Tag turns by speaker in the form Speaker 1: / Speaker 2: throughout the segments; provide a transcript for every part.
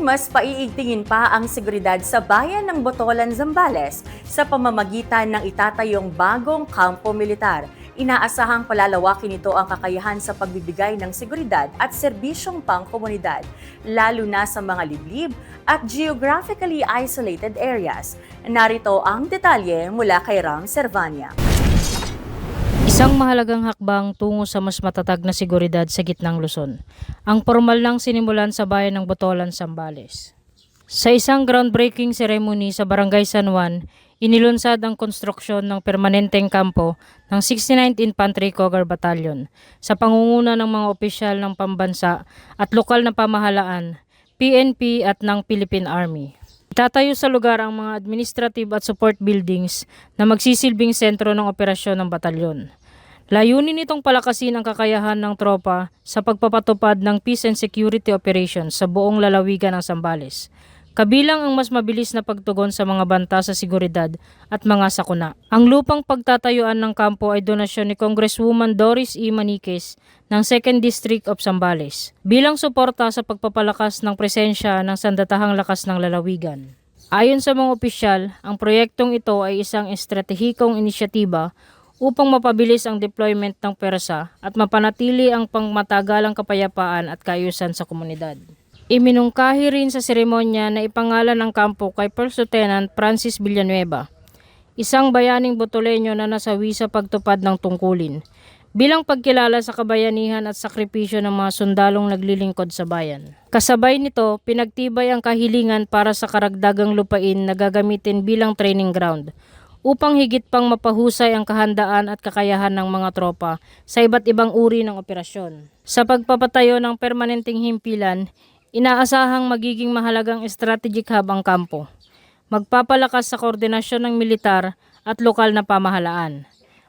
Speaker 1: mas paiigtingin pa ang seguridad sa bayan ng Botolan, Zambales sa pamamagitan ng itatayong bagong kampo militar. Inaasahang palalawakin nito ang kakayahan sa pagbibigay ng seguridad at serbisyong pangkomunidad, lalo na sa mga liblib at geographically isolated areas. Narito ang detalye mula kay Ram Servania.
Speaker 2: Isang mahalagang hakbang tungo sa mas matatag na seguridad sa gitnang Luzon. Ang formal nang sinimulan sa bayan ng Botolan, Zambales. Sa isang groundbreaking ceremony sa Barangay San Juan, inilunsad ang konstruksyon ng permanenteng kampo ng 69th Infantry Cougar Battalion sa pangunguna ng mga opisyal ng pambansa at lokal na pamahalaan, PNP at ng Philippine Army. Itatayo sa lugar ang mga administrative at support buildings na magsisilbing sentro ng operasyon ng batalyon. Layunin nitong palakasin ang kakayahan ng tropa sa pagpapatupad ng peace and security operations sa buong lalawigan ng Zambales, kabilang ang mas mabilis na pagtugon sa mga banta sa seguridad at mga sakuna. Ang lupang pagtatayuan ng kampo ay donasyon ni Congresswoman Doris E. Maniquez ng 2nd District of Zambales bilang suporta sa pagpapalakas ng presensya ng sandatahang lakas ng lalawigan. Ayon sa mga opisyal, ang proyektong ito ay isang estratehikong inisyatiba upang mapabilis ang deployment ng persa at mapanatili ang pangmatagalang kapayapaan at kaayusan sa komunidad. Iminungkahi rin sa seremonya na ipangalan ang kampo kay First Lieutenant Francis Villanueva, isang bayaning Botoleño na nasawi sa pagtupad ng tungkulin, bilang pagkilala sa kabayanihan at sakripisyo ng mga sundalong naglilingkod sa bayan. Kasabay nito, pinagtibay ang kahilingan para sa karagdagang lupain na gagamitin bilang training ground, upang higit pang mapahusay ang kahandaan at kakayahan ng mga tropa sa iba't ibang uri ng operasyon. Sa pagpapatayo ng permanenteng himpilan, inaasahang magiging mahalagang strategic hub ang kampo. Magpapalakas sa koordinasyon ng militar at lokal na pamahalaan.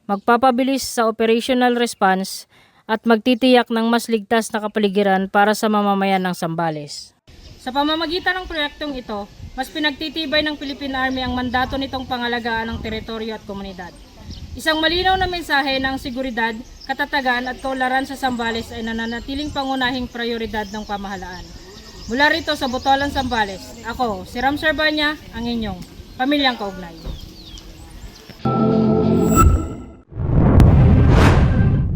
Speaker 2: Magpapabilis sa operational response at magtitiyak ng mas ligtas na kapaligiran para sa mamamayan ng Zambales. Sa pamamagitan ng proyektong ito, mas pinagtitibay ng Philippine Army ang mandato nitong pangalagaan ng teritoryo at komunidad. Isang malinaw na mensahe ng seguridad, katatagan at kaunlaran sa Zambales ay nananatiling pangunahing prioridad ng pamahalaan. Mula rito sa Botolan, Zambales, ako, si Ram Servania, ang inyong pamilyang kaugnay.